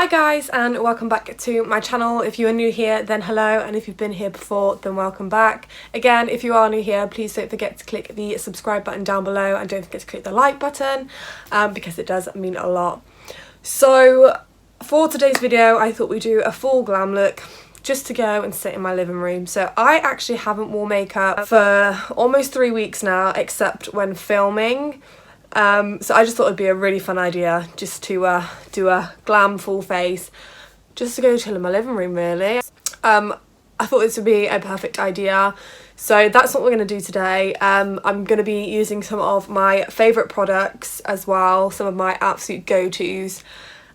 Hi guys, and welcome back to my channel. If you are new here, then hello, and if you've been here before, then welcome back. Again, if you are new here, please don't forget to click the subscribe button down below and don't forget to click the like button because it does mean a lot. So for today's video, I thought we'd do a full glam look just to go and sit in my living room. So I actually haven't worn makeup for almost 3 weeks now, except when filming. So I just thought it'd be a really fun idea just to do a glam full face, just to go chill in my living room really. I thought this would be a perfect idea, so that's what we're going to do today. I'm going to be using some of my favourite products as well, some of my absolute go-tos,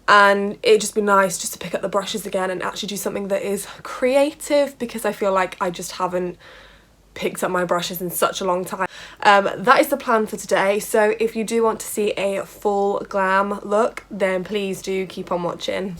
and it'd just be nice just to pick up the brushes again and actually do something that is creative, because I feel like I just haven't picked up my brushes in such a long time. That is the plan for today, so if you do want to see a full glam look, then please do keep on watching.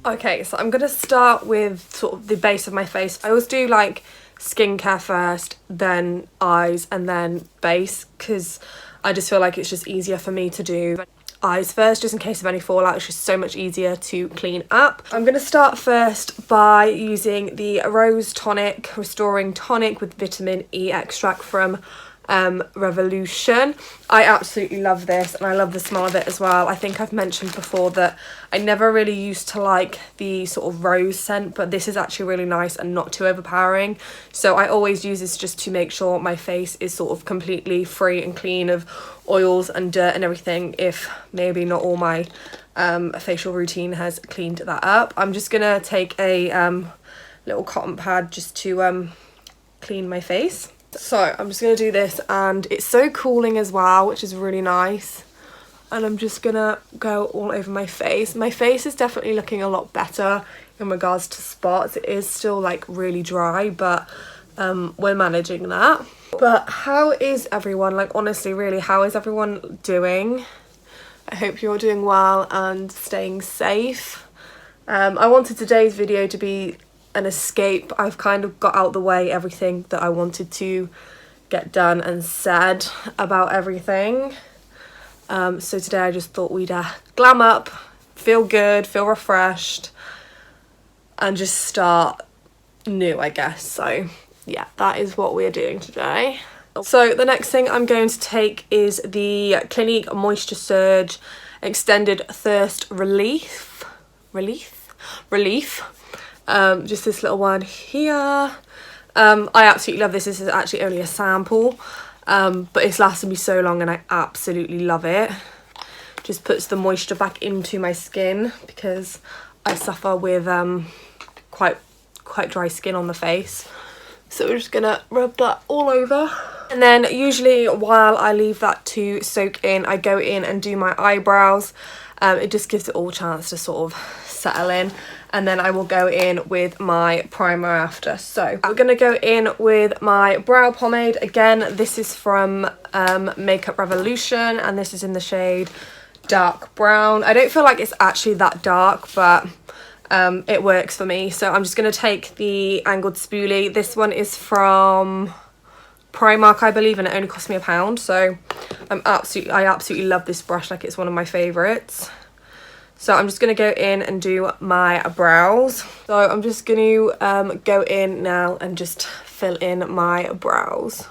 Okay, so I'm gonna start with sort of the base of my face. I always do like skincare first, then eyes, and then base, because I just feel like it's just easier for me to do eyes first, just in case of any fallout. It's just so much easier to clean up. I'm going to start first by using the Rose Tonic Restoring Tonic with vitamin E extract from Revolution. I absolutely love this, and I love the smell of it as well. I think I've mentioned before that I never really used to like the sort of rose scent, but this is actually really nice and not too overpowering. So I always use this just to make sure my face is sort of completely free and clean of oils and dirt and everything, if maybe not all my facial routine has cleaned that up. I'm just gonna take a little cotton pad just to clean my face. So I'm just going to do this, and it's so cooling as well, which is really nice. And I'm just going to go all over my face. My face is definitely looking a lot better in regards to spots. It is still like really dry, but we're managing that. But how is everyone? Like, honestly, really, how is everyone doing? I hope you're doing well and staying safe. I wanted today's video to be an escape. I've kind of got out the way everything that I wanted to get done and said about everything. So today I just thought we'd glam up, feel good, feel refreshed, and just start new, I guess. So yeah, that is what we're doing today. So the next thing I'm going to take is the Clinique Moisture Surge Extended Thirst Relief. Just this little one here. I absolutely love this. This is actually only a sample, but it's lasted me so long and I absolutely love it. Just puts the moisture back into my skin, because I suffer with quite dry skin on the face. So we're just gonna rub that all over, and then usually while I leave that to soak in, I go in and do my eyebrows. It just gives it all a chance to sort of settle in, and then I will go in with my primer after. So I'm gonna go in with my brow pomade. Again, this is from Makeup Revolution, and this is in the shade dark brown. I don't feel like it's actually that dark, but it works for me. So I'm just gonna take the angled spoolie. This one is from Primark, I believe, and it only cost me £1. So I absolutely love this brush. Like, it's one of my favorites. So I'm just going to go in and do my brows. So I'm just going to go in now and just fill in my brows.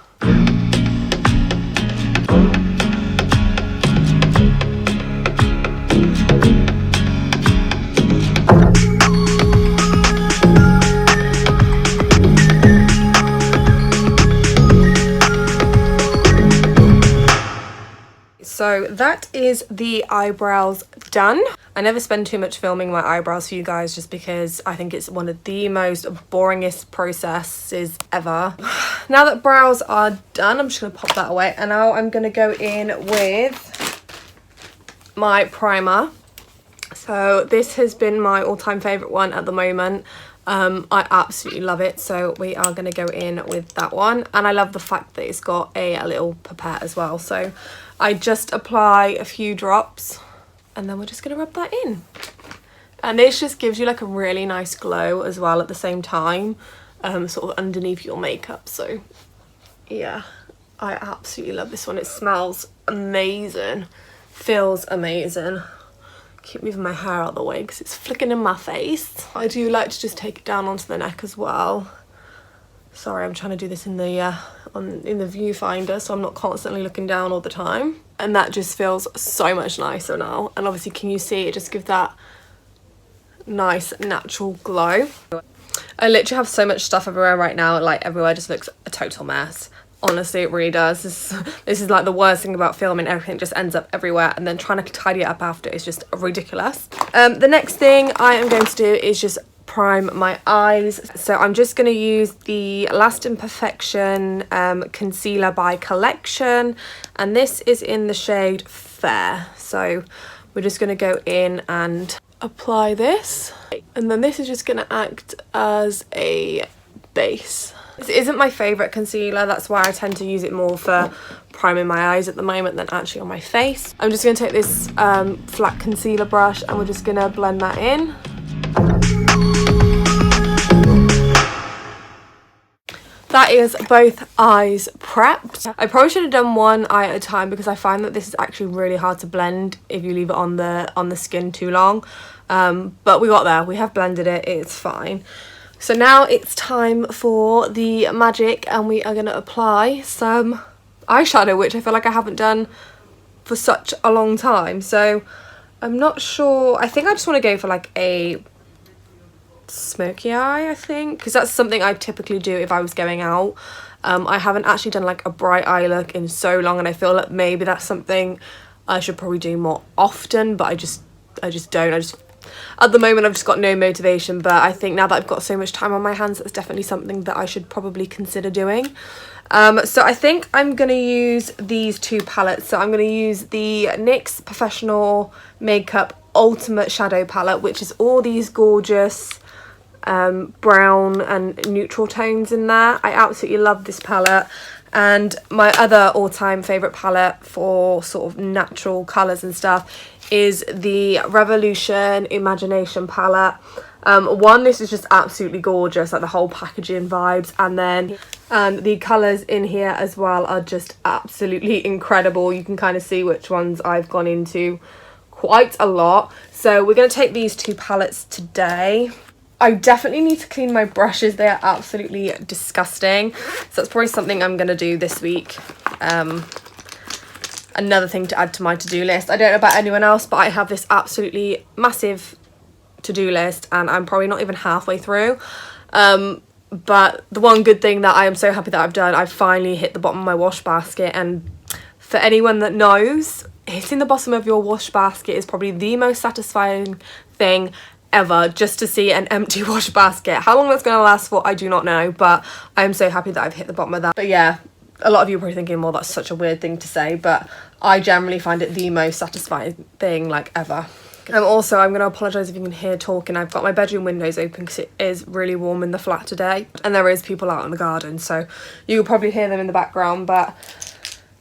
So that is the eyebrows done. I never spend too much filming my eyebrows for you guys, just because I think it's one of the most boringest processes ever. Now that brows are done, I'm just going to pop that away, and now I'm going to go in with my primer. So this has been my all-time favourite one at the moment. I absolutely love it, so we are going to go in with that one. And I love the fact that it's got a little pipette as well. So I just apply a few drops, and then we're just going to rub that in. And this just gives you like a really nice glow as well at the same time, sort of underneath your makeup. So yeah, I absolutely love this one. It smells amazing, feels amazing. Keep moving my hair out of the way because it's flicking in my face. I do like to just take it down onto the neck as well. Sorry, I'm trying to do this in the in the viewfinder, so I'm not constantly looking down all the time. And that just feels so much nicer now. And obviously, can you see it just gives that nice natural glow. I literally have so much stuff everywhere right now, like everywhere just looks a total mess. Honestly, it really does. This is like the worst thing about filming. Everything just ends up everywhere, and then trying to tidy it up after is just ridiculous. The next thing I am going to do is just prime my eyes. So I'm just going to use the Last Imperfection concealer by Collection, and this is in the shade Fair. So we're just going to go in and apply this, and then this is just going to act as a base. This isn't my favourite concealer, that's why I tend to use it more for priming my eyes at the moment than actually on my face. I'm just going to take this flat concealer brush and we're just going to blend that in. That is both eyes prepped. I probably should have done one eye at a time because I find that this is actually really hard to blend if you leave it on the skin too long. But we got there, we have blended it, it's fine. So now it's time for the magic, and we are going to apply some eyeshadow, which I feel like I haven't done for such a long time. So I'm not sure, I think I just want to go for like a smoky eye, I think, because that's something I typically do if I was going out. I haven't actually done like a bright eye look in so long, and I feel like maybe that's something I should probably do more often, but I just don't. At the moment I've just got no motivation, but I think now that I've got so much time on my hands, that's definitely something that I should probably consider doing. So I think I'm going to use these two palettes. So I'm going to use the NYX Professional Makeup Ultimate Shadow Palette, which is all these gorgeous brown and neutral tones in there. I absolutely love this palette. And my other all-time favourite palette for sort of natural colours and stuff is the Revolution Imagination palette. This is just absolutely gorgeous, like the whole packaging vibes, and then the colours in here as well are just absolutely incredible. You can kind of see which ones I've gone into quite a lot. So we're going to take these two palettes today. I definitely need to clean my brushes. They are absolutely disgusting. So that's probably something I'm going to do this week. Another thing to add to my to-do list. I don't know about anyone else, but I have this absolutely massive to-do list and I'm probably not even halfway through. But the one good thing that I am so happy that I've done, I've finally hit the bottom of my wash basket. And for anyone that knows, hitting the bottom of your wash basket is probably the most satisfying thing ever, just to see an empty wash basket. How long that's going to last for, I do not know, but I'm so happy that I've hit the bottom of that. But yeah, a lot of you are probably thinking, well, that's such a weird thing to say, but I generally find it the most satisfying thing like ever. Also, I'm going to apologise if you can hear talking. I've got my bedroom windows open because it is really warm in the flat today, and there is people out in the garden, so you'll probably hear them in the background. But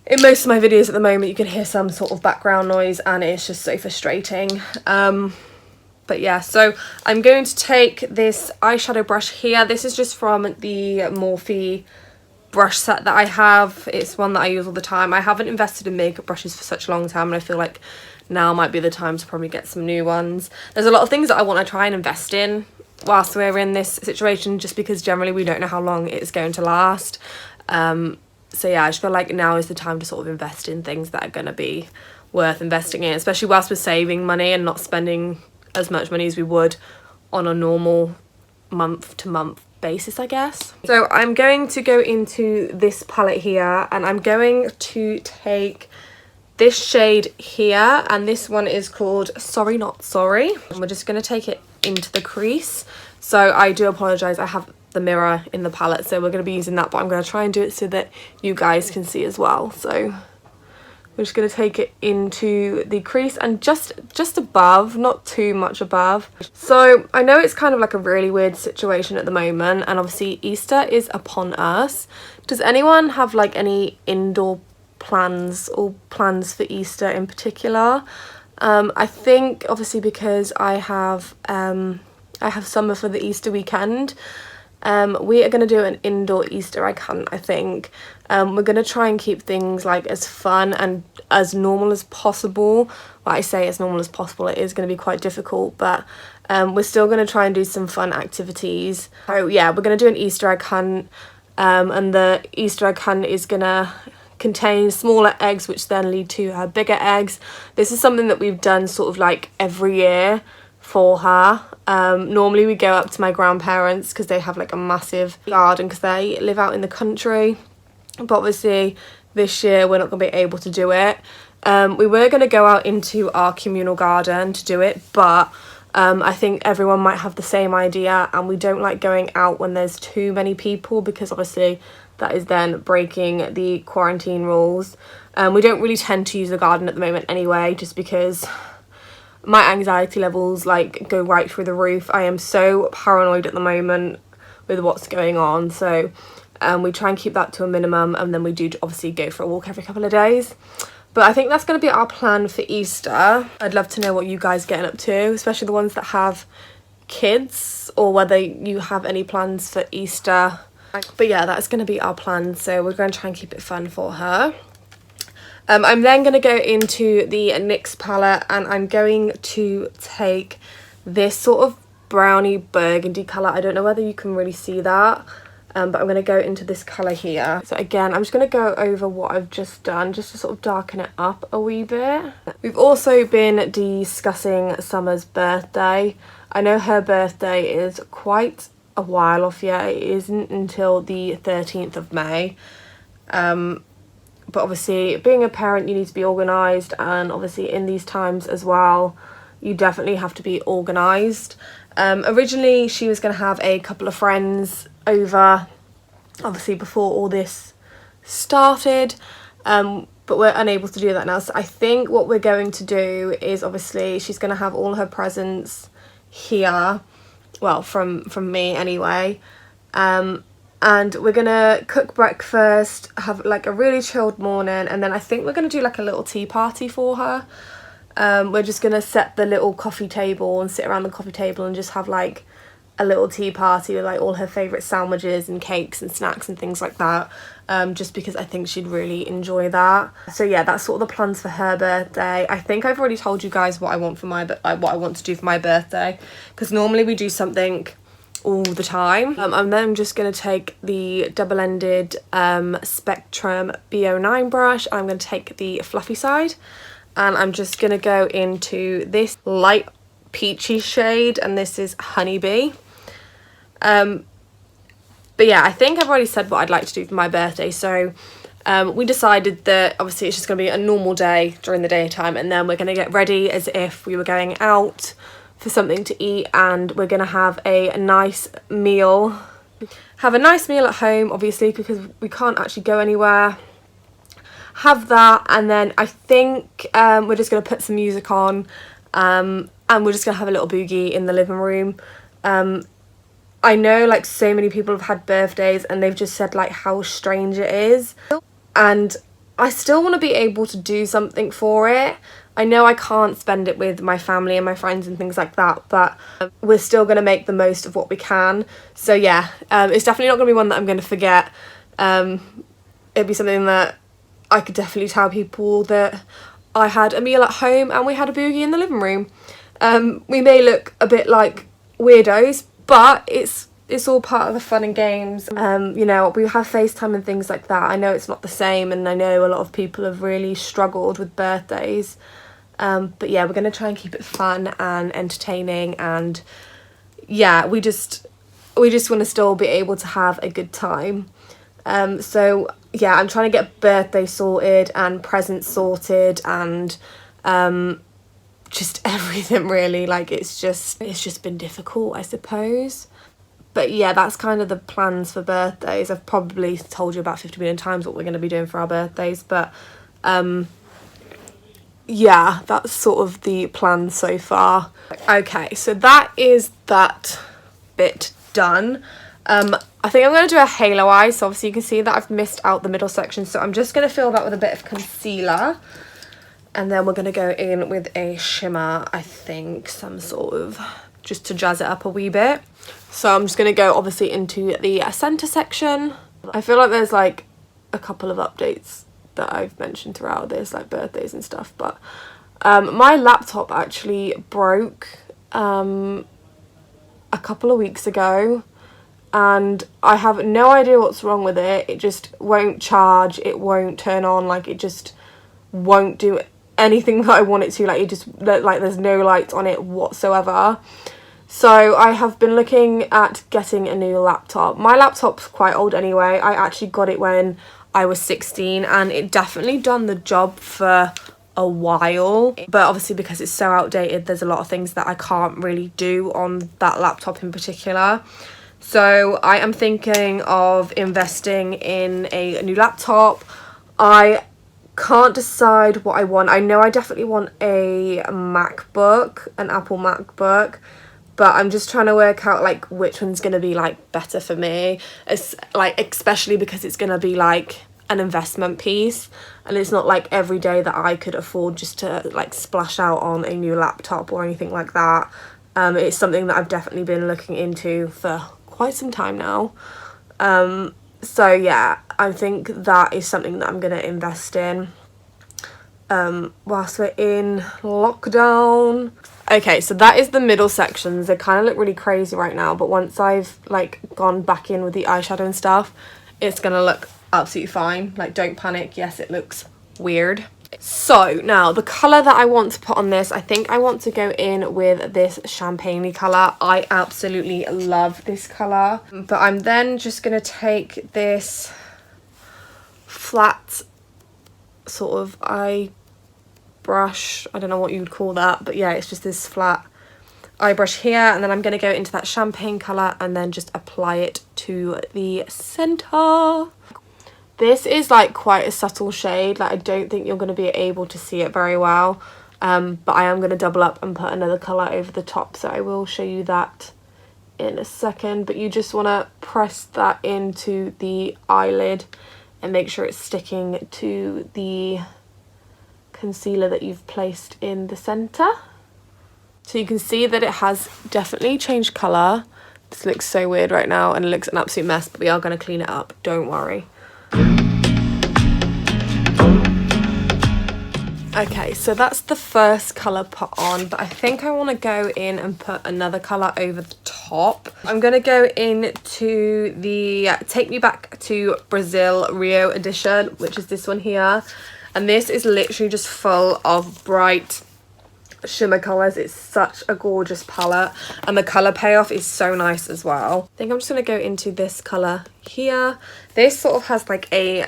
in most of my videos at the moment you can hear some sort of background noise and it's just so frustrating. But yeah, so I'm going to take this eyeshadow brush here. This is just from the Morphe brush set that I have. It's one that I use all the time. I haven't invested in makeup brushes for such a long time, and I feel like now might be the time to probably get some new ones. There's a lot of things that I want to try and invest in whilst we're in this situation, just because generally we don't know how long it's going to last. So yeah, I just feel like now is the time to sort of invest in things that are going to be worth investing in, especially whilst we're saving money and not spending as much money as we would on a normal month-to-month basis, I guess. So I'm going to go into this palette here, and I'm going to take this shade here, and this one is called Sorry Not Sorry, and we're just going to take it into the crease. So I do apologise, I have the mirror in the palette, so we're going to be using that, but I'm going to try and do it so that you guys can see as well. So we're just going to take it into the crease and just above, not too much above. So I know it's kind of like a really weird situation at the moment, and obviously Easter is upon us. Does anyone have like any indoor plans or plans for Easter in particular? I think obviously because I have summer for the Easter weekend, we are going to do an indoor Easter egg hunt, I think. We're going to try and keep things like as fun and as normal as possible. Well, I say as normal as possible, it is going to be quite difficult, but we're still going to try and do some fun activities. So yeah, we're going to do an Easter egg hunt, and the Easter egg hunt is going to contain smaller eggs which then lead to her bigger eggs. This is something that we've done sort of like every year for her. Normally we go up to my grandparents because they have like a massive garden because they live out in the country, but obviously this year we're not going to be able to do it. We were going to go out into our communal garden to do it, but I think everyone might have the same idea, and we don't like going out when there's too many people because obviously that is then breaking the quarantine rules. We don't really tend to use the garden at the moment anyway, just because my anxiety levels like go right through the roof. I am so paranoid at the moment with what's going on, so we try and keep that to a minimum, and then we do obviously go for a walk every couple of days. But I think that's going to be our plan for Easter. I'd love to know what you guys are getting up to, especially the ones that have kids, or whether you have any plans for Easter. But yeah, that's going to be our plan, so we're going to try and keep it fun for her. I'm then going to go into the NYX palette, and I'm going to take this sort of brownie burgundy colour. I don't know whether you can really see that, but I'm going to go into this colour here. So again, I'm just going to go over what I've just done just to sort of darken it up a wee bit. We've also been discussing Summer's birthday. I know her birthday is quite a while off yet. It isn't until the 13th of May. But obviously being a parent, you need to be organised, and obviously in these times as well you definitely have to be organised. Originally she was going to have a couple of friends over, obviously before all this started, but we're unable to do that now. So I think what we're going to do is, obviously she's going to have all her presents here, well from me anyway, and we're gonna cook breakfast, have like a really chilled morning, and then I think we're gonna do like a little tea party for her. We're just gonna set the little coffee table and sit around the coffee table and just have like a little tea party with like all her favourite sandwiches and cakes and snacks and things like that, just because I think she'd really enjoy that. So yeah, that's sort of the plans for her birthday. I think I've already told you guys what I want for what I want to do for my birthday, because normally we do something all the time. And then I'm just going to take the double-ended Spectrum B09 brush. I'm going to take the fluffy side, and I'm just going to go into this light peachy shade, and this is Honeybee. But yeah, I think I've already said what I'd like to do for my birthday. So we decided that obviously it's just going to be a normal day during the daytime, and then we're going to get ready as if we were going out for something to eat, and we're gonna have a nice meal. Have a nice meal at home, obviously, because we can't actually go anywhere. Have that, and then I think we're just gonna put some music on, and we're just gonna have a little boogie in the living room. I know like so many people have had birthdays and they've just said like how strange it is, and I still want to be able to do something for it. I know I can't spend it with my family and my friends and things like that, but we're still going to make the most of what we can. So yeah, it's definitely not going to be one that I'm going to forget. It'd be something that I could definitely tell people that I had a meal at home and we had a boogie in the living room. We may look a bit like weirdos, but it's all part of the fun and games. You know, we have FaceTime and things like that. I know it's not the same, and I know a lot of people have really struggled with birthdays. But yeah, we're going to try and keep it fun and entertaining, and yeah, we just want to still be able to have a good time. So yeah, I'm trying to get birthday sorted and presents sorted, and just everything really. Like it's just been difficult, I suppose. But yeah, that's kind of the plans for birthdays. I've probably told you about 50 million times what we're going to be doing for our birthdays, but yeah, that's sort of the plan so far. Okay, so that is that bit done. I think I'm going to do a halo eye, so obviously you can see that I've missed out the middle section, so I'm just going to fill that with a bit of concealer, and then we're going to go in with a shimmer, I think, some sort of, just to jazz it up a wee bit. So I'm just going to go obviously into the centre section. I feel like there's like a couple of updates that I've mentioned throughout this, like birthdays and stuff. But my laptop actually broke a couple of weeks ago, and I have no idea what's wrong with it. It just won't charge, it won't turn on, like it just won't do anything that I want it to. Like it just, like there's no light on it whatsoever. So I have been looking at getting a new laptop. My laptop's quite old anyway. I actually got it when I was 16 and it definitely done the job for a while, but obviously because it's so outdated, there's a lot of things that I can't really do on that laptop in particular. So I am thinking of investing in a new laptop. I can't decide what I want. I know I definitely want a MacBook, an Apple MacBook, but I'm just trying to work out like which one's going to be like better for me. It's like, especially because it's going to be like an investment piece, and it's not like every day that I could afford just to like splash out on a new laptop or anything like that. It's something that I've definitely been looking into for quite some time now. So yeah, I think that is something that I'm going to invest in whilst we're in lockdown. Okay, so that is the middle sections. They kind of look really crazy right now, but once I've like gone back in with the eyeshadow and stuff, it's gonna look absolutely fine. Like, don't panic. Yes, it looks weird. So now the colour that I want to put on this, I think I want to go in with this champagne-y colour. I absolutely love this colour, but I'm then just gonna take this flat sort of eye brush, I don't know what you would call that, but yeah, it's just this flat eye brush here, and then I'm going to go into that champagne colour and then just apply it to the centre. This is like quite a subtle shade, like I don't think you're going to be able to see it very well, but I am going to double up and put another colour over the top, so I will show you that in a second. But you just want to press that into the eyelid and make sure it's sticking to the concealer that you've placed in the centre. So you can see that it has definitely changed colour. This looks so weird right now and it looks an absolute mess, but we are going to clean it up, don't worry. Okay, so that's the first colour put on, but I think I want to go in and put another colour over the top. I'm going to go into the Take Me Back to Brazil Rio edition, which is this one here. And this is literally just full of bright shimmer colours. It's such a gorgeous palette, and the colour payoff is so nice as well. I think I'm just going to go into this colour here. This sort of has like a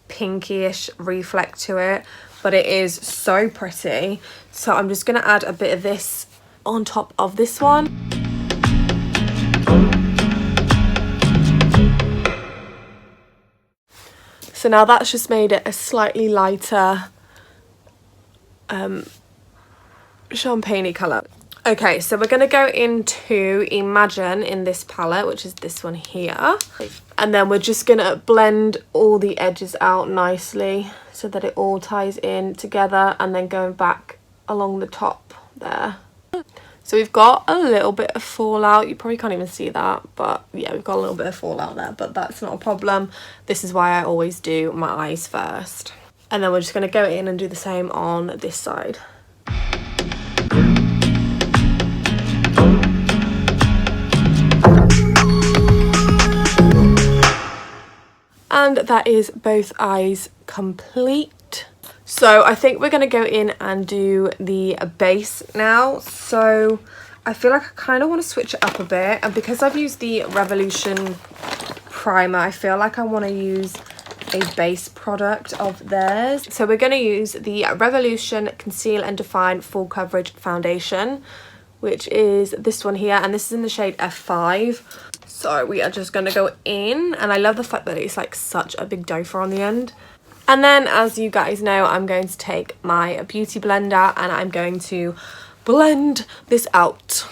pinkyish reflect to it, but it is so pretty. So I'm just going to add a bit of this on top of this one. So now that's just made it a slightly lighter champagne-y colour. Okay, so we're going to go into Imagine in this palette, which is this one here. And then we're just going to blend all the edges out nicely so that it all ties in together, and then going back along the top there. So we've got a little bit of fallout. You probably can't even see that, but yeah, we've got a little bit of fallout there, but that's not a problem. This is why I always do my eyes first. And then we're just going to go in and do the same on this side. And that is both eyes complete. So I think we're going to go in and do the base now. So I feel like I kind of want to switch it up a bit. And because I've used the Revolution primer, I feel like I want to use a base product of theirs. So we're going to use the Revolution Conceal and Define Full Coverage Foundation, which is this one here. And this is in the shade F5. So we are just going to go in. And I love the fact that it's like such a big doe on the end. And then, as you guys know, I'm going to take my beauty blender and I'm going to blend this out.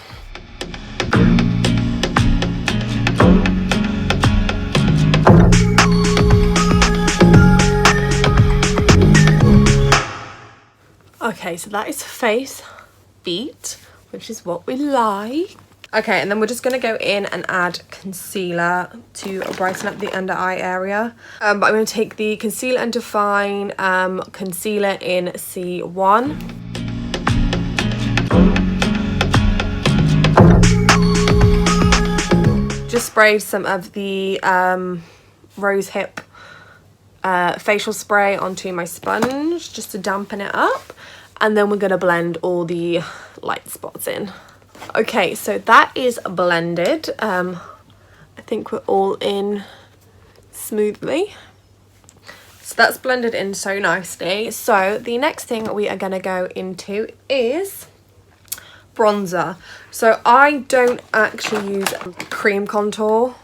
Okay, so that is face, feet, which is what we like. Okay, and then we're just going to go in and add concealer to brighten up the under eye area. But I'm going to take the Conceal and Define concealer in C1. Just sprayed some of the Rose Hip facial spray onto my sponge just to dampen it up. And then we're going to blend all the light spots in. Okay, so that is blended. I think we're all in smoothly. So that's blended in so nicely. So the next thing we are going to go into is bronzer. So I don't actually use cream contour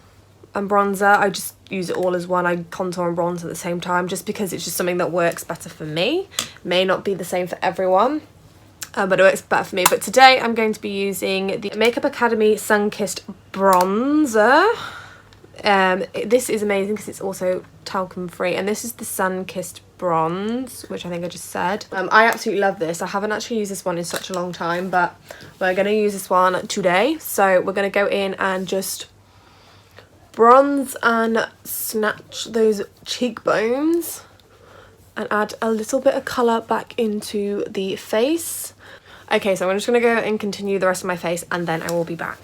and bronzer. I just use it all as one. I contour and bronze at the same time just because it's just something that works better for me. May not be the same for everyone. But it works better for me. But today I'm going to be using the Makeup Academy Sun-Kissed Bronzer. This is amazing because it's also talcum free, and this is the Sun-Kissed Bronze, which I think I just said. I absolutely love this. I haven't actually used this one in such a long time, but we're going to use this one today. So we're going to go in and just bronze and snatch those cheekbones and add a little bit of colour back into the face. Okay, so I'm just going to go and continue the rest of my face and then I will be back.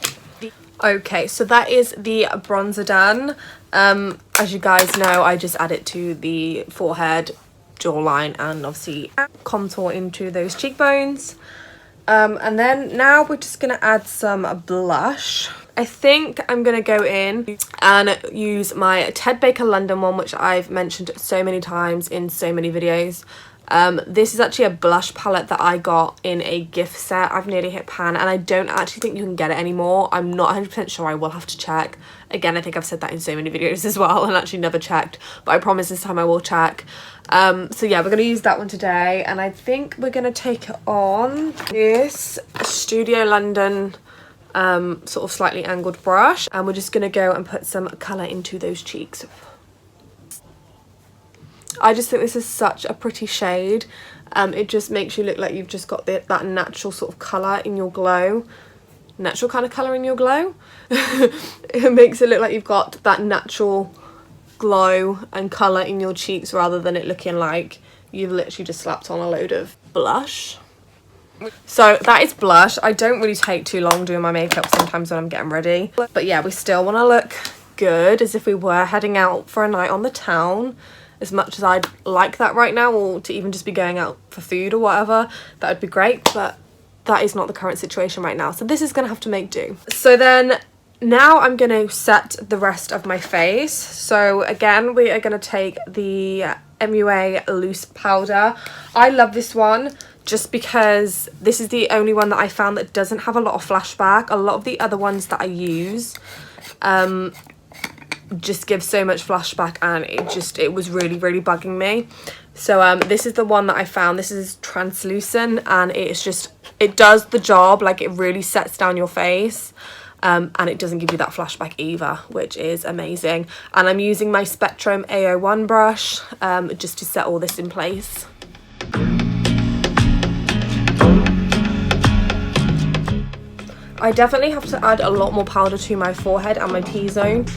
Okay, so that is the bronzer done. As you guys know, I just add it to the forehead, jawline, and obviously contour into those cheekbones. And then now we're just going to add some blush. I think I'm going to go in and use my Ted Baker London one, which I've mentioned so many times in so many videos. This is actually a blush palette that I got in a gift set. I've nearly hit pan and I don't actually think you can get it anymore. I'm not 100% sure. I will have to check. Again, I think I've said that in so many videos as well and actually never checked, but I promise this time I will check. So yeah, we're going to use that one today, and I think we're going to take on this Studio London sort of slightly angled brush, and we're just going to go and put some colour into those cheeks. I just think this is such a pretty shade. It just makes you look like you've just got that natural sort of colour in your glow. Natural kind of colour in your glow. It makes it look like you've got that natural glow and colour in your cheeks rather than it looking like you've literally just slapped on a load of blush. So that is blush. I don't really take too long doing my makeup sometimes when I'm getting ready. But yeah, we still want to look good as if we were heading out for a night on the town. As much as I'd like that right now, or to even just be going out for food or whatever, that would be great, but that is not the current situation right now. So this is going to have to make do. So then now I'm going to set the rest of my face. So again, we are going to take the MUA loose powder. I love this one just because this is the only one that I found that doesn't have a lot of flashback. A lot of the other ones that I use just give so much flashback, and it was really bugging me. So this is the one that I found. This is translucent, and it does the job. Like, it really sets down your face, and it doesn't give you that flashback either, which is amazing. And I'm using my Spectrum A01 brush just to set all this in place. I definitely have to add a lot more powder to my forehead and my T-zone,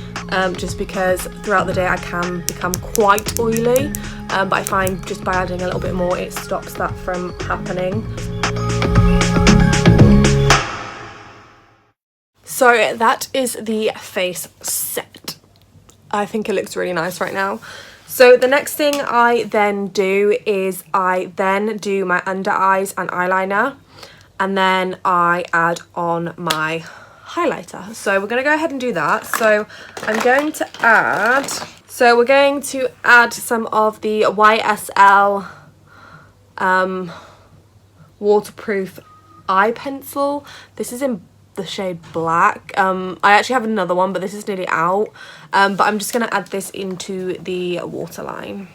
just because throughout the day I can become quite oily, but I find just by adding a little bit more it stops that from happening. So that is the face set. I think it looks really nice right now. So the next thing I then do is I then do my under eyes and eyeliner, and then I add on my highlighter. So we're going to go ahead and do that. So we're going to add some of the YSL waterproof eye pencil. This is in the shade black. I actually have another one, but this is nearly out. But I'm just going to add this into the waterline.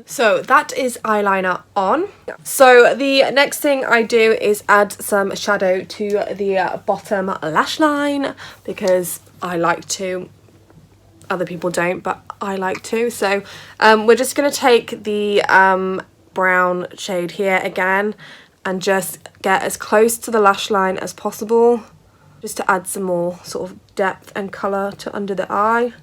So that is eyeliner on. So the next thing I do is add some shadow to the bottom lash line, because I like to. Other people don't, but I like to. So we're just going to take the brown shade here again, and just get as close to the lash line as possible, just to add some more sort of depth and colour to under the eye.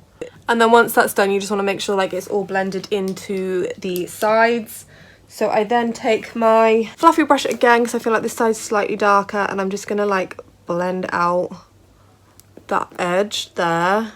And then once that's done, you just want to make sure like it's all blended into the sides. So I then take my fluffy brush again, because I feel like this side's slightly darker, and I'm just going to like blend out that edge there.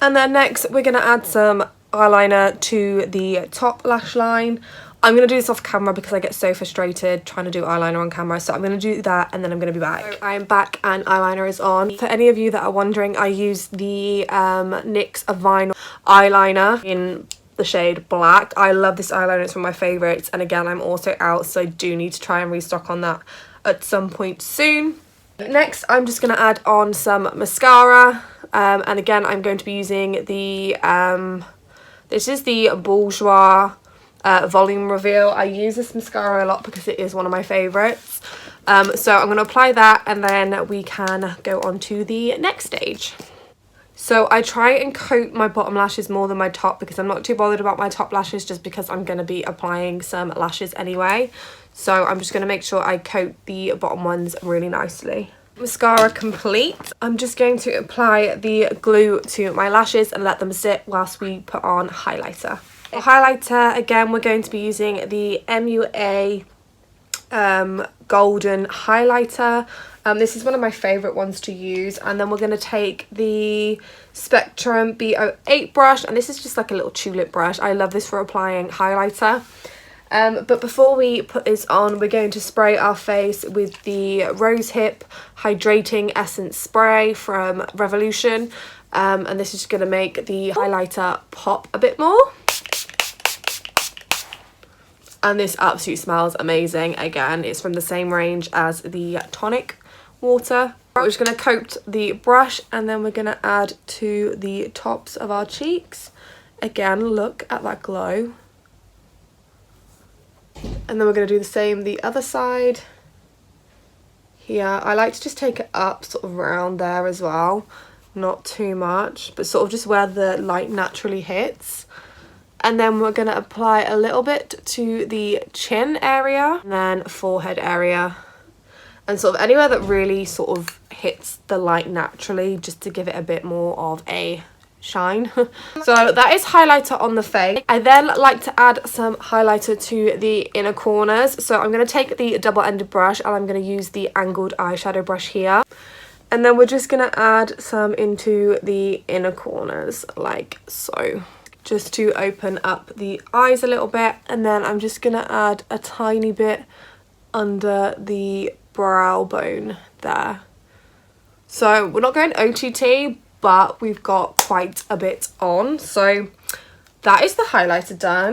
And then next we're going to add some eyeliner to the top lash line. I'm going to do this off camera because I get so frustrated trying to do eyeliner on camera, so I'm going to do that and then I'm going to be back. So I'm back and eyeliner is on. For any of you that are wondering, I use the NYX Vinyl eyeliner in the shade Black. I love this eyeliner, it's one of my favourites, and again I'm also out, so I do need to try and restock on that at some point soon. Next I'm just going to add on some mascara, and again I'm going to be using the this is the Bourjois volume reveal. I use this mascara a lot because it is one of my favourites. So I'm going to apply that and then we can go on to the next stage. So I try and coat my bottom lashes more than my top because I'm not too bothered about my top lashes, just because I'm going to be applying some lashes anyway. So I'm just going to make sure I coat the bottom ones really nicely. Mascara complete. I'm just going to apply the glue to my lashes and let them sit whilst we put on highlighter. For highlighter, again, we're going to be using the MUA golden highlighter. This is one of my favourite ones to use, and then we're going to take the Spectrum B08 brush, and this is just like a little tulip brush. I love this for applying highlighter. But before we put this on, we're going to spray our face with the Rose Hip Hydrating Essence Spray from Revolution, and this is just going to make the highlighter pop a bit more. And this absolutely smells amazing. Again, it's from the same range as the tonic water. We're just going to coat the brush and then we're going to add to the tops of our cheeks. Again, look at that glow. And then we're going to do the same the other side. Here, I like to just take it up sort of around there as well. Not too much, but sort of just where the light naturally hits. And then we're going to apply a little bit to the chin area and then forehead area. And sort of anywhere that really sort of hits the light naturally, just to give it a bit more of a shine. So that is highlighter on the face. I then like to add some highlighter to the inner corners. So I'm going to take the double-ended brush and I'm going to use the angled eyeshadow brush here. And then we're just going to add some into the inner corners like so, just to open up the eyes a little bit. And then I'm just going to add a tiny bit under the brow bone there. So we're not going OTT, but we've got quite a bit on. So that is the highlighter done.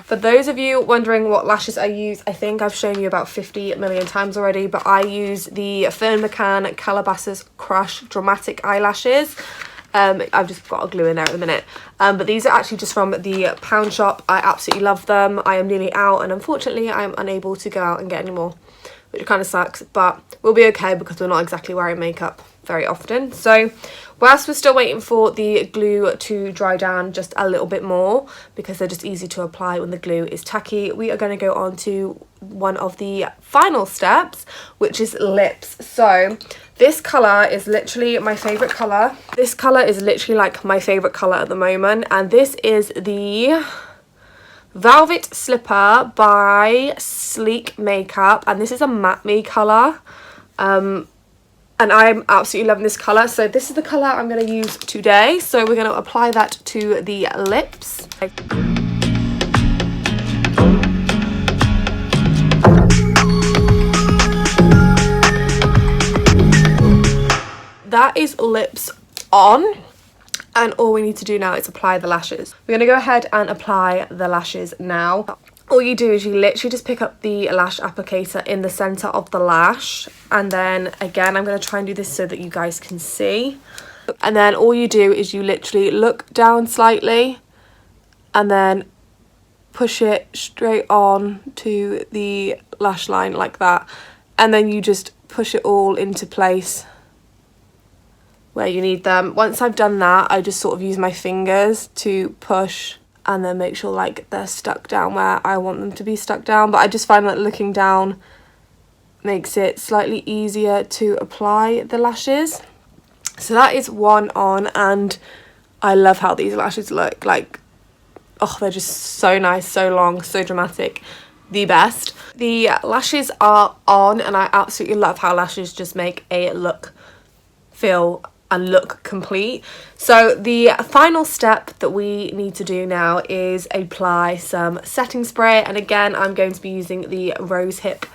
For those of you wondering what lashes I use, I think I've shown you about 50 million times already, but I use the Fern McCann Calabasas Crush Dramatic Eyelashes. I've just got a glue in there at the minute, but these are actually just from the pound shop. I absolutely love them. I am nearly out and unfortunately I'm unable to go out and get any more, which kind of sucks, but we'll be okay because we're not exactly wearing makeup very often. So whilst we're still waiting for the glue to dry down just a little bit more, because they're just easy to apply when the glue is tacky, we are going to go on to one of the final steps, which is lips. So this colour is literally my favourite colour. This colour is literally like my favourite colour at the moment, and this is the Velvet Slipper by Sleek Makeup, and this is a matte me colour, and I'm absolutely loving this colour. So this is the colour I'm going to use today, so we're going to apply that to the lips. That is lips on. And all we need to do now is apply the lashes. We're going to go ahead and apply the lashes now. All you do is you literally just pick up the lash applicator in the centre of the lash. And then again, I'm going to try and do this so that you guys can see. And then all you do is you literally look down slightly and then push it straight on to the lash line like that. And then you just push it all into place where you need them. Once I've done that, I just sort of use my fingers to push and then make sure like they're stuck down where I want them to be stuck down. But I just find that looking down makes it slightly easier to apply the lashes. So that is one on, and I love how these lashes look. Like, oh, they're just so nice, so long, so dramatic. The best. The lashes are on, and I absolutely love how lashes just make a look, feel and look complete. So the final step that we need to do now is apply some setting spray, and again I'm going to be using the Rose Hip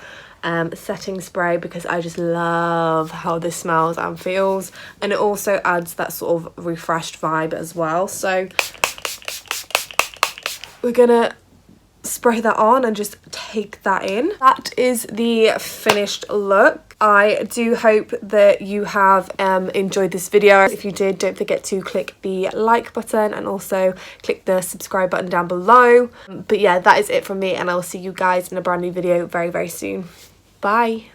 setting spray because I just love how this smells and feels, and it also adds that sort of refreshed vibe as well. So we're gonna spray that on and just take that in. That is the finished look. I do hope that you have enjoyed this video. If you did, don't forget to click the like button and also click the subscribe button down below. But yeah, that is it from me, and I will see you guys in a brand new video very, very soon. Bye.